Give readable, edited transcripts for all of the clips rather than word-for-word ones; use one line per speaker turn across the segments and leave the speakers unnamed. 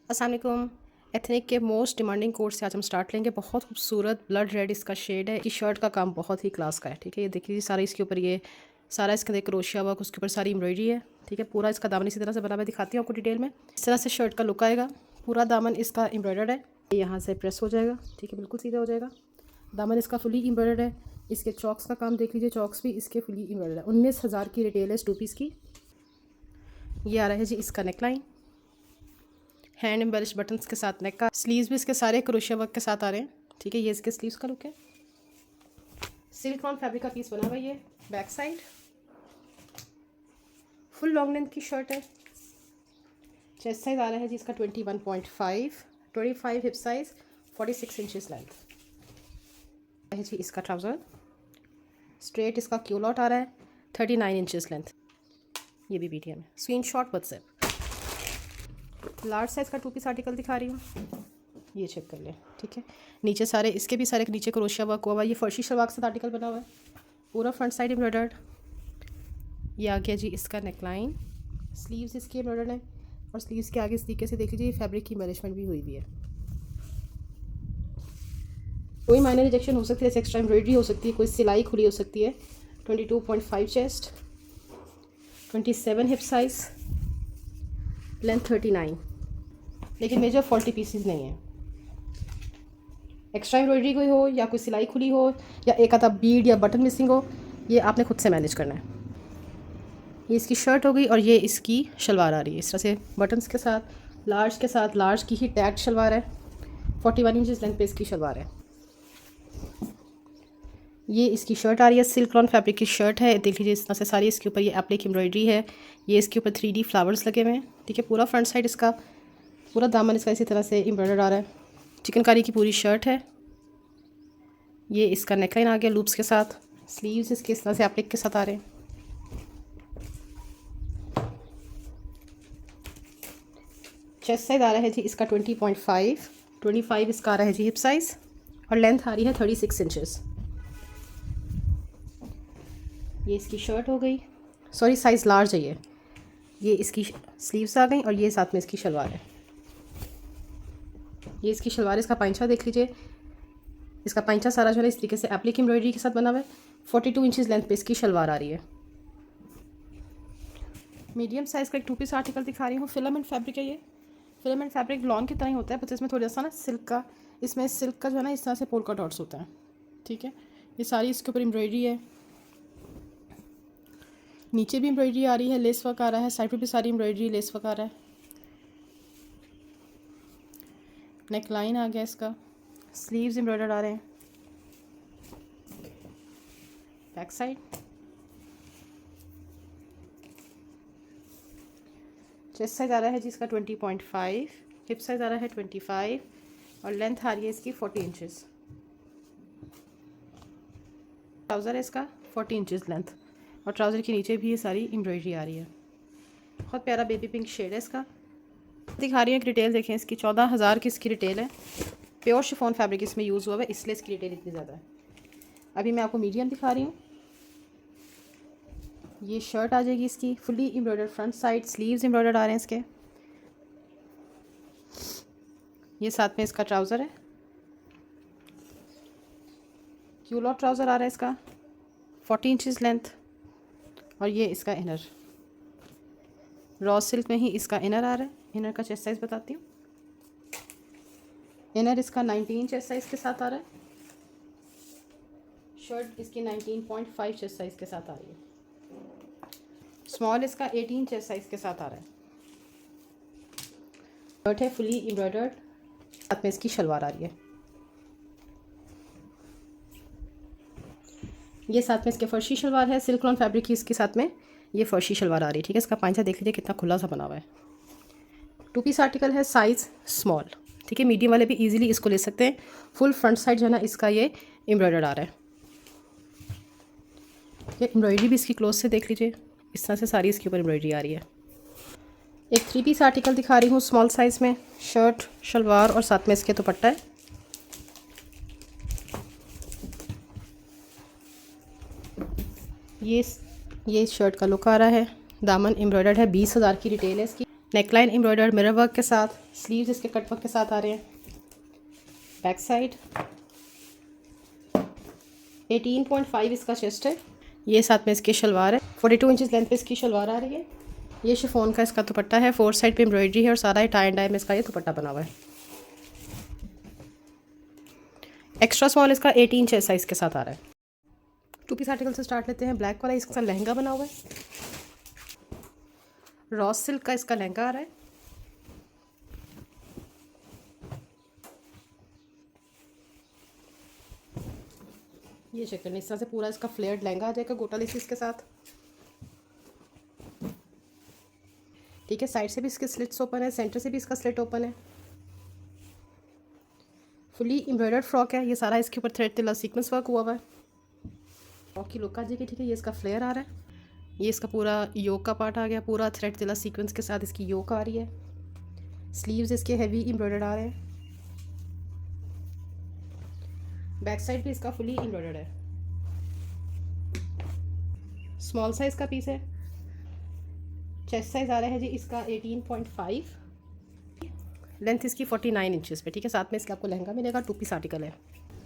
अस्सलाम वालेकुम। एथनिक के मोस्ट डिमांडिंग कोट से आज हम स्टार्ट लेंगे। बहुत खूबसूरत ब्लड रेड इसका शेड है। की शर्ट का काम बहुत ही क्लास का है। ठीक है, ये देखिए सारा इसके ऊपर ये सारा इसके अंदर क्रोशिया वर्क, उसके ऊपर सारी एम्ब्रॉयडरी है। ठीक है, पूरा इसका दामन इसी तरह से बना हुआ दिखाती हूँ आपको डिटेल में। इस तरह से शर्ट का लुक आएगा। पूरा दामन इसका एम्ब्रॉयडर्ड है, यहाँ से प्रेस हो जाएगा। ठीक है, बिल्कुल सीधा हो जाएगा। दामन इसका फुली एम्ब्रॉयडर्ड है। इसके चॉक्स का काम देख लीजिए, चॉक्स भी इसके फुली एम्ब्रॉयडर्ड है। 19,000 की रिटेल है 2 पीस की। ये आ रहा है जी इसका नेकलाइन, हैंड एम्बेलिश बटन्स के साथ नेक का। स्लीव्स भी इसके सारे क्रोशिया वर्क के साथ आ रहे हैं। ठीक है, ये इसके स्लीव्स का लुक है। सिलिकॉन फैब्रिक का पीस बना हुआ है। ये back side full long length की शर्ट है। चेस्ट साइज आ रहा है जी इसका 21.5, 25 हिप साइज, 46 इंचेस लेंथ है जी। इसका ट्राउज़र स्ट्रेट इसका क्यूलॉट आ रहा है, 39 इंचेस लेंथ। ये भी मीडियम है। Screen shot WhatsApp. Large size का 2 पीस आर्टिकल दिखा रही हूँ, ये चेक कर ले। ठीक है, नीचे सारे इसके भी सारे नीचे क्रोशिया वर्क हुआ हुआ है। ये फर्शी शलवार के साथ आर्टिकल बना हुआ है, पूरा फ्रंट साइड एम्ब्रॉयडर्ड। ये आ गया जी इसका नेकलाइन। स्लीव्स इसकी एम्ब्रॉयडर्ड है और स्लीव्स के आगे इस तरीके से देख लीजिए फैब्रिक की मैनेजमेंट भी हुई है। कोई माइनर रिजेक्शन हो सकती है, जैसे एक्स्ट्रा एम्ब्रॉयडरी हो सकती है, कोई सिलाई खुली हो सकती है। 22.5 चेस्ट, 27 हिप साइज, लेंथ 39। लेकिन मेजर फॉल्टी पीसीज नहीं है। एक्स्ट्रा एम्ब्रॉयडरी कोई हो या कोई सिलाई खुली हो या एक आधा बीड या बटन मिसिंग हो, ये आपने खुद से मैनेज करना है। ये इसकी शर्ट हो गई और ये इसकी शलवार आ रही है इस तरह से बटन्स के साथ, लार्ज के साथ। लार्ज की ही टैग शलवार है, 41 इंचेस लेंथ पे इसकी शलवार है। ये इसकी शर्ट आ रही है, सिल्क रॉन फैब्रिक की शर्ट है। देख लीजिए इस तरह से सारी इसके ऊपर ये एप्लिक एम्ब्रॉयडरी है। ये इसके ऊपर 3D फ्लावर्स लगे हुए हैं। ठीक है, पूरा फ्रंट साइड इसका, पूरा दामन इसका इसी तरह से एम्ब्रॉयडर्ड आ रहा है। चिकनकारी की पूरी शर्ट है। ये इसका नेकलाइन आ गया लूप्स के साथ। स्लीव्स इसके इस तरह से एप्लिक के साथ आ रहे हैं। चेस्ट साइज आ रहा है जी इसका 20.5, 25 इसका आ रहा है जी हिप साइज और लेंथ आ रही है 36 इंचेस। ये इसकी शर्ट हो गई, सॉरी साइज़ लार्ज है ये इसकी स्लीव्स आ गई और ये साथ में इसकी शलवार है। ये इसकी शलवार, इसका पैंचा देख लीजिए। इसका पैंचा सारा जो है इस तरीके से एप्लिक एम्ब्रॉयडरी के साथ बना हुआ है। 42 इंचेस लेंथ पे इसकी शलवार आ रही है। मीडियम साइज़ का एक 2 पीस आर्टिकल दिखा रही हूँ। फिलामेंट फैब्रिक है ये। फिलामेंट फैब्रिक लॉन की तरह ही होता है, बस इसमें थोड़ा सा ना सिल्क का, इसमें सिल्क का जो है ना इस तरह से पोल्का डॉट्स होता है। ठीक है, ये सारी इसके ऊपर एम्ब्रॉयडरी है। नीचे भी एम्ब्रॉयडरी आ रही है, लेस वर्क आ रहा है, साइड पे भी सारी एम्ब्रॉयडरी लेस वर्क आ रहा है। नेक लाइन आ गया इसका, स्लीव्स एम्ब्रॉयडर्ड आ रहे हैं। बैक साइड चेस्ट साइज आ रहा है जी इसका 20.5, हिप साइज आ रहा है 25 और लेंथ आ रही है इसकी 40 इंचेस। ट्राउज़र है इसका 40 इंचेस लेंथ और ट्राउज़र के नीचे भी ये सारी एम्ब्रॉयडरी आ रही है। बहुत प्यारा बेबी पिंक शेड है इसका। दिखा रही है एक रिटेल देखें इसकी, 14,000 की इसकी रिटेल है। प्योर शिफॉन फैब्रिक इसमें यूज़ हुआ है, इसलिए इसकी रिटेल इतनी ज़्यादा है। अभी मैं आपको मीडियम दिखा रही हूँ। ये शर्ट आ जाएगी इसकी fully embroidered, front side sleeves embroidered आ रहे हैं इसके। ये साथ में इसका ट्राउज़र है, क्यूलॉट ट्राउज़र आ रहा है इसका, 40 इंचेस लेंथ और ये इसका इनर रॉ सिल्क में ही इसका इनर आ रहा है। इनर का चेस्ट साइज़ बताती हूँ। इनर इसका 19 चेस्ट साइज़ के साथ आ रहा है। शर्ट इसकी 19.5 चेस्ट साइज़ के साथ आ रही है। स्मॉल इसका 18 चेस्ट साइज़ के साथ आ रहा है। शर्ट है फुली एम्ब्रॉयडर्ड, साथ में इसकी शलवार आ रही है। ये साथ में इसके फर्शी शलवार है, सिल्क रॉन फैब्रिक की इसके साथ में ये फर्शी शलवार आ रही है। ठीक है, इसका पैंचा देख लीजिए कितना खुला सा बना हुआ है। 2 पीस आर्टिकल है, साइज़ स्मॉल। ठीक है, मीडियम वाले भी इजीली इसको ले सकते हैं। फुल फ्रंट साइड जो है ना इसका ये एम्ब्रॉयडर्ड आ रहा है। ये एम्ब्रॉयडरी भी इसकी क्लोज से देख लीजिए, इस तरह से सारी इसके ऊपर एम्ब्रॉयडरी आ रही है। एक 3 पीस आर्टिकल दिखा रही हूँ स्मॉल साइज़ में, शर्ट शलवार और साथ में इसके दुपट्टा है। ये शर्ट का लुक आ रहा है। दामन एम्ब्रॉयडर्ड है, 20,000 की रिटेल है इसकी। नेकलाइन एम्ब्रॉयडर्ड मिरर वर्क के साथ, स्लीव्स इसके कट वर्क के साथ आ रहे हैं। बैक साइड 18.5 इसका चेस्ट है। ये साथ में इसकी शलवार है। 42 इंचज़ लेंथ पे इसकी शलवार आ रही है। ये शिफॉन का इसका दुपट्टा है। 4 साइड पे एम्ब्रॉयडरी है और सारा टाई एंड डाई में इसका ये दुपट्टा बना हुआ है। एक्स्ट्रा स्मॉल इसका 18 चेस्ट साइज़ के साथ आ रहा है। 2 पीस आर्टिकल से स्टार्ट लेते हैं। ब्लैक वाला इसका लहंगा बना हुआ है। रॉस सिल्क का इसका लहंगा आ रहा है। ये चेक करना, इस तरह से पूरा इसका फ्लेयर्ड लहंगा आ जाएगा गोटा लेसिस के साथ। ठीक है, साइड से भी इसके स्लिट्स ओपन है, सेंटर से भी इसका स्लिट ओपन है। फुली एम्ब्रॉयडर्ड फ्रॉक है। ये सारा इसके ऊपर थ्रेड तिला सीक्वेंस वर्क हुआ है। फ्रॉक की लुक आ जाएगी। ठीक है, ये इसका फ्लेयर आ रहा है। ये इसका पूरा योक का पार्ट आ गया, पूरा थ्रेड तिला सीक्वेंस के साथ इसकी योक आ रही है। स्लीव्स इसके हैवी एम्ब्रॉयडर्ड आ रहे हैं। बैक साइड भी इसका फुली एम्ब्रॉयडर्ड है। स्मॉल साइज का पीस है। चेस्ट साइज आ रहा है जी इसका 18.5। लेंथ इसकी 49 इंचेस पे। ठीक है, साथ में इसके आपको लहंगा मिलेगा। 2 पीस आर्टिकल है।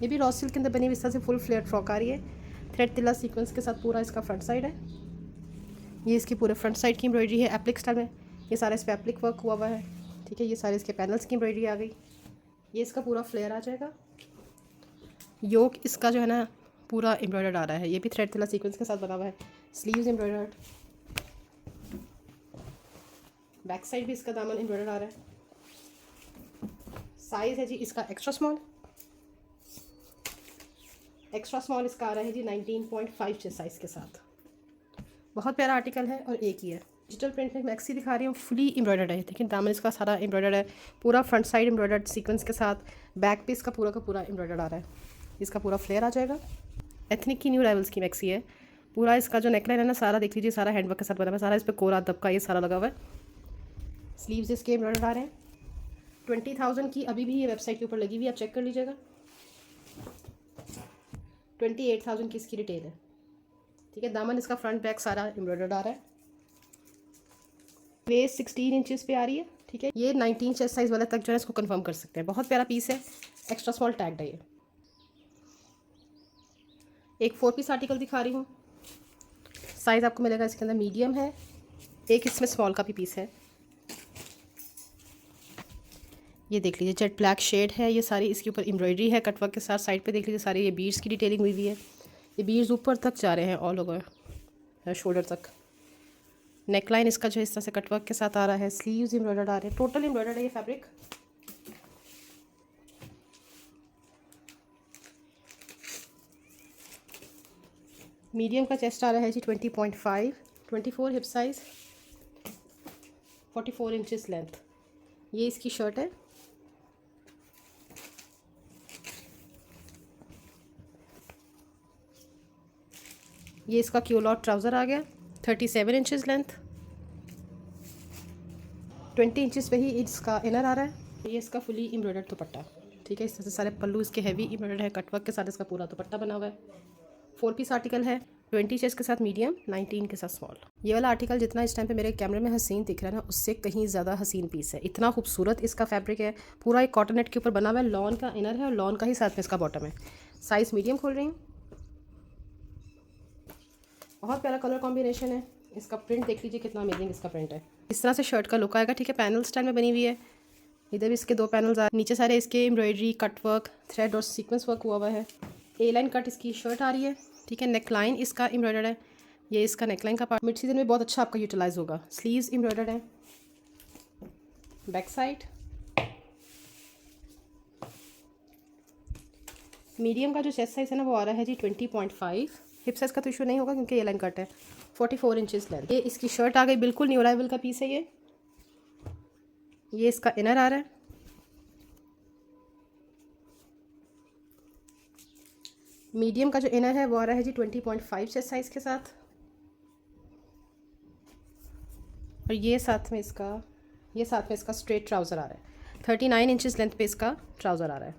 ये भी रॉ सिल्क के अंदर बनी हुई इस तरह से फुल फ्लेयर फ्रॉक आ रही है। थ्रेड तिला सीक्वेंस के साथ पूरा इसका फ्रंट साइड है। ये इसकी पूरे फ्रंट साइड की एम्ब्रॉयडरी है एप्लिक स्टाइल में। ये सारा इस पर एप्लिक वर्क हुआ है। ठीक है, ये सारे इसके पैनल्स की एम्ब्रॉयडरी आ गई। ये इसका पूरा फ्लेयर आ जाएगा। योक इसका जो है ना पूरा एम्ब्रॉयडर्ड आ रहा है। ये भी थ्रेड तिला सीक्वेंस के साथ बना हुआ है। Sleeves embroidered. बैक साइड भी इसका दामन एम्ब्रॉयडर्ड आ रहा है। साइज़ है जी इसका एक्स्ट्रा स्मॉल। एक्स्ट्रा स्मॉल इसका आ रहा है जी 19.5 चेस्ट साइज़ के साथ। बहुत प्यारा आर्टिकल है और एक ही है। डिजिटल प्रिंट में मैक्सी दिखा रही हूँ, फुली एम्ब्रॉयडर्ड है। लेकिन दामन इसका सारा एम्ब्रॉयडर्ड है, पूरा फ्रंट साइड एम्ब्रॉयडर्ड सीक्वेंस के साथ। बैक पे इसका पूरा का पूरा एम्ब्रॉयडर्ड आ रहा है। इसका पूरा फ्लेयर आ जाएगा। एथनिक की न्यू राइवल्स की मैक्सी है। पूरा इसका जो नेकलाइन है ना सारा देख लीजिए, सारा हैंडवर्क के साथ बना हुआ है। सारा इस पर कोरा दबका ये सारा लगा हुआ है। स्लीव्स इसके एम्ब्रॉयडर्ड आ रहे हैं। 20,000 की अभी भी ये वेबसाइट के ऊपर लगी हुई है, आप चेक कर लीजिएगा। 28,000 की इसकी रिटेल है। ठीक है, दामन इसका फ्रंट बैक सारा एम्ब्रॉयडर्ड आ रहा है। वेस्ट 16 इंचेस पे आ रही है। ठीक है, ये 19 चेस्ट साइज़ वाला तक जो है इसको कंफर्म कर सकते हैं। बहुत प्यारा पीस है। एक्स्ट्रा स्मॉल टैग्ड है ये। एक 4 पीस आर्टिकल दिखा रही हूँ। साइज़ आपको मिलेगा इसके अंदर मीडियम है। एक इसमें स्मॉल का भी पीस है। ये देख लीजिए जेट ब्लैक शेड है। ये सारी इसके ऊपर एम्ब्रॉयडरी है कटवर्क के साथ। साइड पे देख लीजिए सारी ये बीड्स की डिटेलिंग हुई हुई है। ये बीड्स ऊपर तक जा रहे हैं ऑल ओवर शोल्डर तक। नेकलाइन इसका जो इस तरह से कटवर्क के साथ आ रहा है। स्लीव्स एम्ब्रॉयडर्ड आ रहे हैं। टोटल एम्ब्रॉयडर्ड है ये फैब्रिक। मीडियम का चेस्ट आ रहा है जी 20.5। 24 हिप साइज़, 44 इंचेस लेंथ। ये इसकी शर्ट है। ये इसका क्यूलॉट ट्राउज़र आ गया। 37 इंचेस लेंथ। 20 इंचेस पे ही इसका इनर आ रहा है। ये इसका फुली एम्ब्रॉयडर्ड दुपट्टा। ठीक है, इस तरह से सारे पल्लू इसके हैवी एम्ब्रॉयडर्ड है। कटवर्क के साथ इसका पूरा दुपट्टा बना हुआ है। 4 पीस आर्टिकल है। 20 चेस्ट के साथ मीडियम, 19 के साथ स्मॉल। ये वाला आर्टिकल जितना इस टाइम पे मेरे कैमरे में हसीन दिख रहा है ना, उससे कहीं ज़्यादा हसीन पीस है। इतना खूबसूरत इसका फैब्रिक है। पूरा एक कॉटन नेट के ऊपर बना हुआ है। लॉन का इनर है और लॉन का ही साथ में इसका बॉटम है। साइज़ मीडियम खोल रही हूँ। बहुत प्यारा कलर कॉम्बिनेशन है। इसका प्रिंट देख लीजिए कितना अमेजिंग इसका प्रिंट है। इस तरह से शर्ट का लुक आएगा। ठीक है, पैनल स्टाइल में बनी हुई है। इधर भी इसके 2 पैनल्स आ, नीचे सारे इसके एम्ब्रॉयडरी कटवर्क थ्रेड और सीक्वेंस वर्क हुआ है। ए लाइन कट इसकी शर्ट आ रही है। ठीक है, नेकलाइन इसका एम्ब्रॉयडर्ड है। ये इसका नेकलाइन का पार्ट मिड सीजन में बहुत अच्छा आपका यूटिलाइज होगा। स्लीव्स एम्ब्रॉयडर्ड है। बैक साइड मीडियम का जो चेस्ट साइज़ है ना वो आ रहा है जी 20.5। हिप साइज़ का तो इशू नहीं होगा क्योंकि ये लाइन कट है। 44 इंचेस लेंथ। ये इसकी शर्ट आ गई। बिल्कुल न्यू अराइवल का पीस है ये। ये इसका इनर आ रहा है। मीडियम का जो इनर है वो आ रहा है जी 20.5 चेस्ट साइज़ के साथ। और ये साथ में इसका स्ट्रेट ट्राउज़र आ रहा है। 39 इंचेस लेंथ पे इसका ट्राउज़र आ रहा है।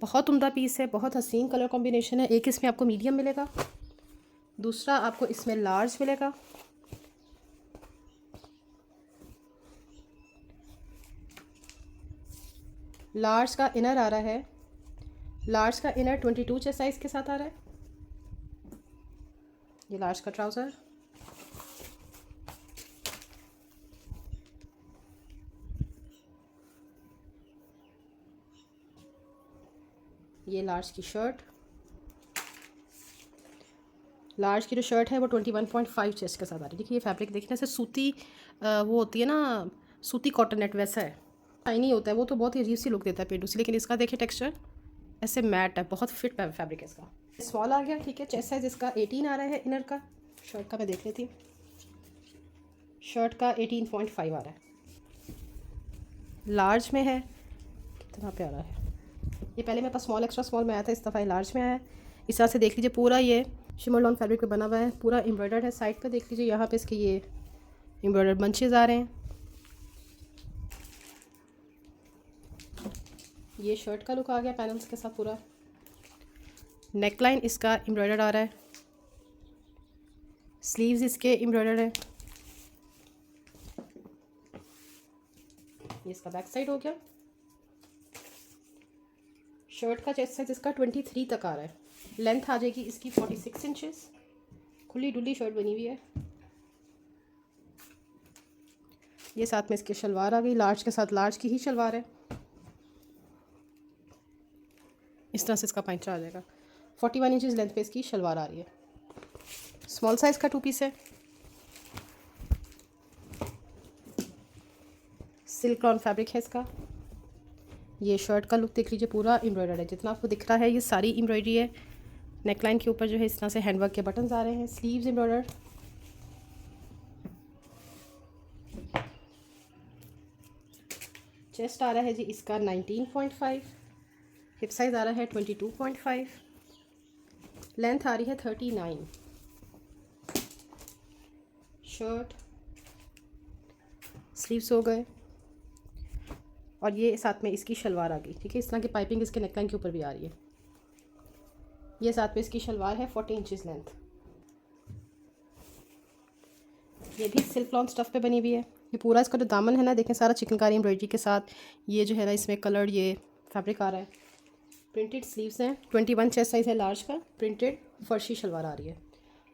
बहुत उम्दा पीस है। बहुत हसीन कलर कॉम्बिनेशन है। एक इसमें आपको मीडियम मिलेगा, दूसरा आपको इसमें लार्ज मिलेगा। लार्ज का इनर आ रहा है, लार्ज का इनर 22 चेस्ट साइज़ के साथ आ रहा है। ये लार्ज का ट्राउज़र, ये लार्ज की शर्ट, लार्ज की जो शर्ट है वो 21.5 चेस्ट के साथ आ रही है। देखिए ये फैब्रिक देखने से सूती वो होती है ना, सूती कॉटन नेट वैसा है, शाइनी होता है वो, तो बहुत ही अजीब सी लुक देता है पेंडू से। लेकिन इसका देखिए टेक्सचर ऐसे मैट है, बहुत फिट फैब्रिक है इसका। स्मॉल आ गया, ठीक है। चेस्ट साइज़ इसका 18 आ रहा है इनर का। शर्ट का मैं देख लेती हूँ, शर्ट का 18.5 आ रहा है। लार्ज में है, कितना प्यारा है ये। पहले मेरे पास स्मॉल एक्स्ट्रा स्मॉल में आया था, इस दफ़ा लार्ज में आया है। इस तरह से देख लीजिए पूरा ये शिमर लॉन फैब्रिक पे बना हुआ है, पूरा एम्ब्रॉयडर्ड है। साइड पे देख लीजिए, यहाँ पे इसके ये एम्ब्रॉयडर्ड बंचेज आ रहे हैं। ये शर्ट का लुक आ गया पैनल्स के साथ पूरा। नेक लाइन इसका एम्ब्रॉयडर्ड आ रहा है, स्लीव्स इसके एम्ब्रॉयडर्ड है। ये इसका बैक साइड हो गया। शर्ट का चेस्ट साइज इसका 23 तक आ रहा है। लेंथ आ जाएगी इसकी 46 इंचेस। खुली डुली शर्ट बनी हुई है। ये साथ में इसकी शलवार आ गई, लार्ज के साथ लार्ज की ही शलवार है। इस तरह से इसका पैंट आ जाएगा। 41 इंचेस लेंथ पे इसकी शलवार आ रही है। स्मॉल साइज़ का 2 पीस है। सिल्क लॉन फैब्रिक है इसका। ये शर्ट का लुक देख लीजिए, पूरा एम्ब्रॉयडर्ड है। जितना आपको दिख रहा है ये सारी एम्ब्रॉयडरी है। नेकलाइन के ऊपर जो है इस तरह से हैंडवर्क के बटन्स आ रहे हैं। Sleeves embroidered. चेस्ट आ रहा है जी इसका 19.5। हिप साइज़ आ रहा है 22.5। लेंथ आ रही है 39। शर्ट, स्लीव्स हो गए, और ये साथ में इसकी शलवार आ गई, ठीक है। इस तरह की पाइपिंग इसके नेकलाइन के ऊपर भी आ रही है। ये साथ में इसकी शलवार है 40 इंचेस लेंथ। ये भी सिल्क लॉन स्टफ़ पे बनी हुई है। ये पूरा इसका जो दामन है ना, देखें सारा चिकनकारी एम्ब्रॉयडरी के साथ। ये जो है ना इसमें कलर्ड ये फैब्रिक आ रहा है। प्रिंटेड स्लीव्स हैं। 21 चेस्ट साइज़ है लार्ज का। प्रिंटेड फर्शी शलवार आ रही है।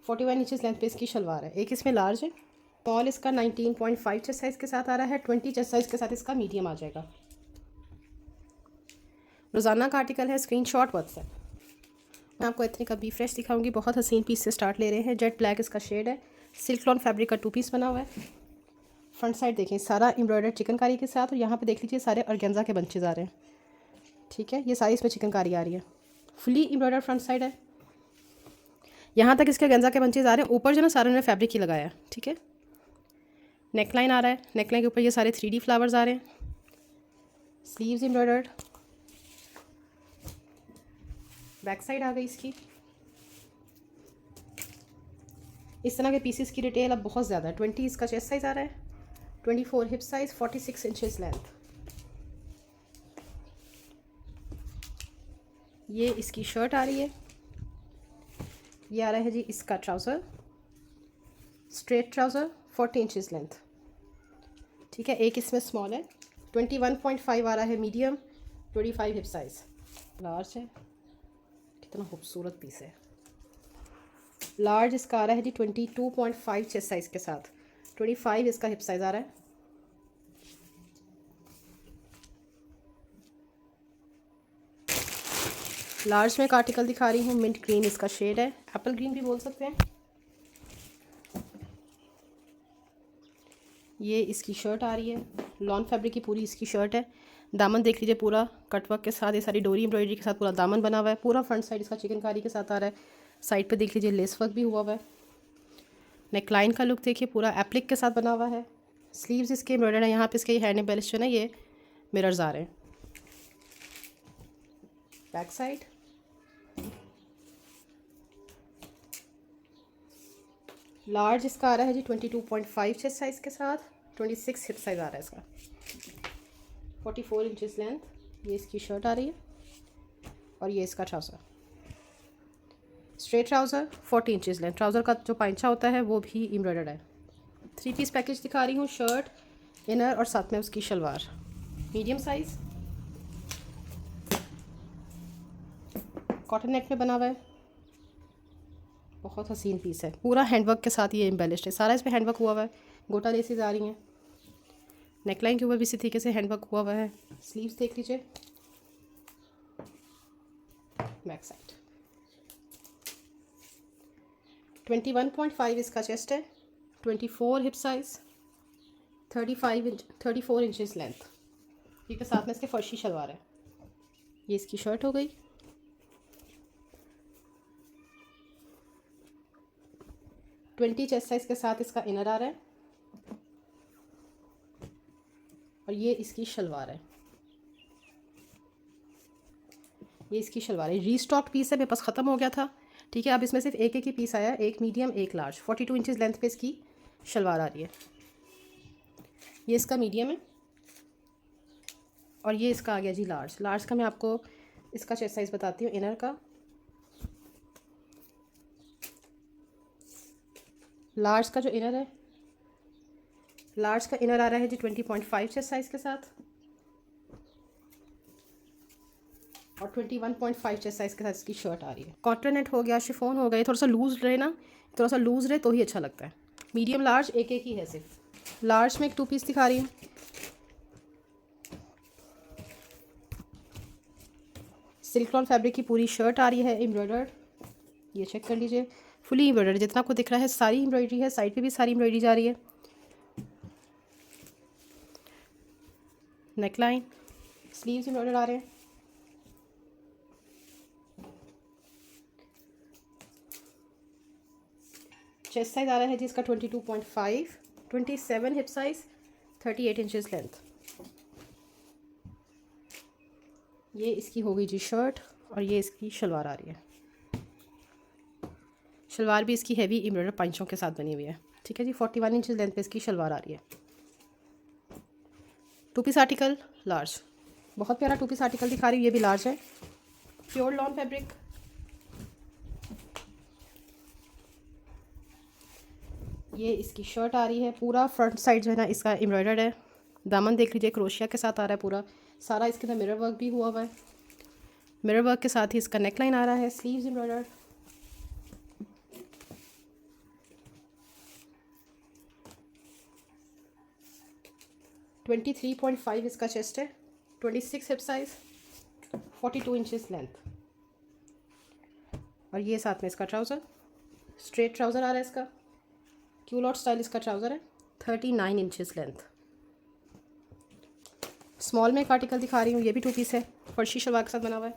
41 इंचेस लेंथ पे इसकी शलवार है। एक इसमें लार्ज है। स्मॉल इसका 19.5 चेस्ट साइज़ के साथ आ रहा है। 20 चेस्ट साइज़ के साथ इसका मीडियम आ जाएगा। रोज़ाना का आर्टिकल है, स्क्रीनशॉट व्हाट्सएप। मैं आपको एथनिक का बी फ्रेश दिखाऊंगी। बहुत हसीन पीस से स्टार्ट ले रहे हैं। जेट ब्लैक इसका शेड है। सिल्क लॉन फैब्रिक का 2 पीस बना हुआ है। फ्रंट साइड देखें सारा एम्ब्रॉयडर्ड चिकनकारी के साथ, और यहाँ पे देख लीजिए सारे ऑर्गेन्जा के बंचेज आ रहे हैं, ठीक है। ये सारी इसमें चिकनकारी आ रही है। फुली एम्ब्रॉयडर्ड फ्रंट साइड है। यहाँ तक इसके ऑर्गेन्जा के बंचेज आ रहे हैं। ऊपर जो ना सारे ने फैब्रिक ही लगाया है, ठीक है। नेकलाइन आ रहा है। नेकलाइन के ऊपर ये सारे 3D फ्लावर्स आ रहे हैं। Sleeves embroidered. बैक साइड आ गई इसकी। इस तरह के पीसेस की डिटेल अब बहुत ज़्यादा है। 20 इसका चेस्ट साइज़ आ रहा है। 24 हिप साइज़, 46 इंचेस लेंथ। ये इसकी शर्ट आ रही है। ये आ रहा है जी इसका trouser, straight trouser, 40 inches length, ठीक है। एक इसमें स्मॉल है। 21.5 आ रहा है मीडियम। 25 hip size. लार्ज है। कितना खूबसूरत पीस है। लार्ज इसका आ रहा है जी 22.5 चेस्ट साइज़ के साथ। 25 इसका हिप साइज़ आ रहा है। लार्ज में एक आर्टिकल दिखा रही हूँ। मिंट ग्रीन इसका शेड है, एप्पल ग्रीन भी बोल सकते हैं। ये इसकी शर्ट आ रही है। लॉन फैब्रिक की पूरी इसकी शर्ट है। दामन देख लीजिए पूरा कटवर्क के साथ, ये सारी डोरी एम्ब्रॉयडरी के साथ पूरा दामन बना हुआ है। पूरा फ्रंट साइड इसका चिकनकारी के साथ आ रहा है। साइड पे देख लीजिए लेस वर्क भी हुआ हुआ है। नेकलाइन का लुक देखिए पूरा एप्लिक के साथ बना हुआ है। स्लीव्स इसके एम्ब्रॉयडर्ड है। यहाँ पे इसके हैंड एम्बेलिश जो है ना ये मिरर्स आ रहे हैं। Back side. लार्ज इसका आ रहा है जी 22.5 चेस्ट साइज़ के साथ। 26 हिप साइज़ आ रहा है इसका। 44 इंचेस लेंथ। ये इसकी शर्ट आ रही है, और ये इसका trouser, straight trouser, 40 inches length. Trouser का जो पाइंचा होता है वो भी एम्ब्रॉयडर्ड है। 3 पीस पैकेज दिखा रही हूँ। शर्ट, इनर और साथ में उसकी salwar. Medium size. Cotton net में बना हुआ है, बहुत हसीन पीस है। पूरा हैंडवर्क के साथ ये एम्बेलिश्ड है, सारा इस पर हैंडवर्क हुआ हुआ है। गोटा लेसेस आ रही हैं, नेकलाइन के ऊपर भी इसी तरीके से हैंडवर्क हुआ हुआ है। स्लीव्स देख लीजिए, बैक साइड। 21.5 इसका चेस्ट है, 24 हिप साइज, 34 इंचेस लेंथ। ठीक है, साथ में इसके फर्शी शलवार है। ये इसकी शर्ट हो गई। ट्वेंटी चेस्ट साइज के साथ इसका इनर आ रहा है और ये इसकी शलवार है। ये इसकी शलवार है। रीस्टॉक पीस है, मेरे पास ख़त्म हो गया था। ठीक है, अब इसमें सिर्फ एक ही पीस आया, एक मीडियम एक लार्ज। 42 इंचेस लेंथ पे इसकी शलवार आ रही है। ये इसका मीडियम है और ये इसका आ गया जी लार्ज। लार्ज का मैं आपको इसका चेस्ट साइज़ बताती हूँ। इनर का लार्ज का जो इनर है, लार्ज का इनर आ रहा है जी 20.5 चेस्ट साइज़ के साथ और 21.5 चेस्ट साइज़ के साथ इसकी शर्ट आ रही है। कॉटन नेट हो गया, शिफॉन हो गया, थोड़ा सा लूज़ रहे ना, थोड़ा सा लूज़ रहे तो ही अच्छा लगता है। मीडियम लार्ज एक एक ही है सिर्फ। लार्ज में एक 2 पीस दिखा रही हूँ। सिल्क लॉन फैब्रिक की पूरी शर्ट आ रही है, एम्ब्रॉयडर्ड। ये चेक कर लीजिए, फुली एम्ब्रॉयडर्ड, जितना आपको दिख रहा है सारी एम्ब्रॉयडरी है। साइड पे भी सारी एम्ब्रॉयडरी जा रही है। नेकलाइन, स्लीव्स एम्ब्रॉयडर्ड आ रहे हैं। चेस्ट साइज आ रहा है जी इसका 22.5, 27 हिप साइज, 38 इंचेस लेंथ। ये इसकी हो गई जी शर्ट और ये इसकी शलवार आ रही है। शलवार भी इसकी हैवी एम्ब्रॉयडर पंचों के साथ बनी हुई है। ठीक है जी, 41 इंचेस लेंथ पे इसकी शलवार आ रही है। 2 पीस आर्टिकल लार्ज, बहुत प्यारा 2 पीस आर्टिकल दिखा रही हूँ। ये भी लार्ज है, प्योर लॉन फैब्रिक। ये इसकी शर्ट आ रही है। पूरा फ्रंट साइड जो है ना इसका एम्ब्रॉयडर्ड है। दामन देख लीजिए, क्रोशिया के साथ आ रहा है पूरा सारा। इसके अंदर मिरर वर्क भी हुआ हुआ है। मिरर वर्क के साथ ही इसका नेकलाइन आ रहा है। Sleeves embroidered. ट्वेंटी 3.5 इसका चेस्ट है, 26 हिप साइज, 42 इंचेस लेंथ। और ये साथ में इसका ट्राउज़र, स्ट्रेट ट्राउज़र आ रहा है इसका। क्यूलॉट स्टाइल इसका ट्राउज़र है, 39 इंचेस लेंथ। स्मॉल में एक आर्टिकल दिखा रही हूँ, ये भी 2 पीस है, फर्शी शलवार के साथ बना हुआ है।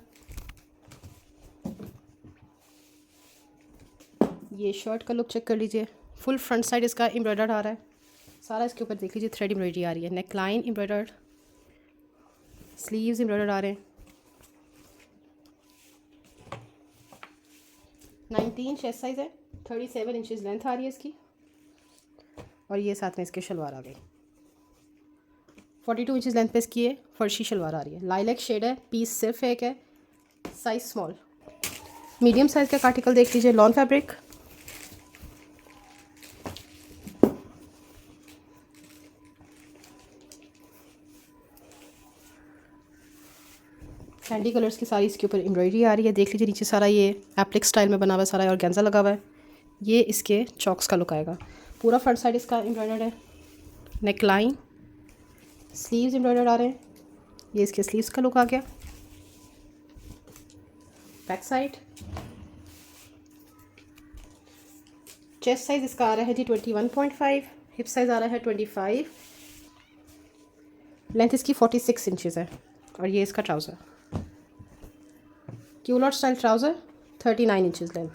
ये शर्ट का लुक चेक कर लीजिए, फुल फ्रंट साइड इसका एम्ब्रॉयडर्ड आ रहा है सारा। इसके ऊपर देख लीजिए थ्रेड एम्ब्रॉयडरी आ रही है। नेकलाइन एम्ब्रॉयडर्ड, स्लीव्स एम्ब्रॉयडर्ड आ रहे हैं। 19 चेस्ट साइज है, 37 इंचेस लेंथ आ रही है इसकी। और ये साथ में इसके शलवार आ गई। 42 इंचेस लेंथ पे इसकी ये फर्शी शलवार आ रही है। लाइलैक शेड है, पीस सिर्फ एक है, साइज स्मॉल। मीडियम साइज का आर्टिकल देख लीजिए, लॉन फैब्रिक। सैंडी कलर्स की सारी इसके ऊपर एम्ब्रॉयडरी आ रही है। देख लीजिए नीचे सारा ये एप्लिक स्टाइल में बना हुआ है सारा, और गेंजा लगा हुआ है। ये इसके चॉक्स का लुक आएगा। पूरा फ्रंट साइड इसका एम्ब्रॉयडर्ड है। नेकलाइन, स्लीव्स एम्ब्रॉयडर्ड आ रहे हैं। ये इसके स्लीव्स का लुक आ गया। बैक साइड, चेस्ट साइज इसका आ रहा है जी 21.5, हिप साइज आ रहा है 25, लेंथ इसकी 46 इंचेस है। और ये इसका trouser, culotte style trouser, 39 inches length.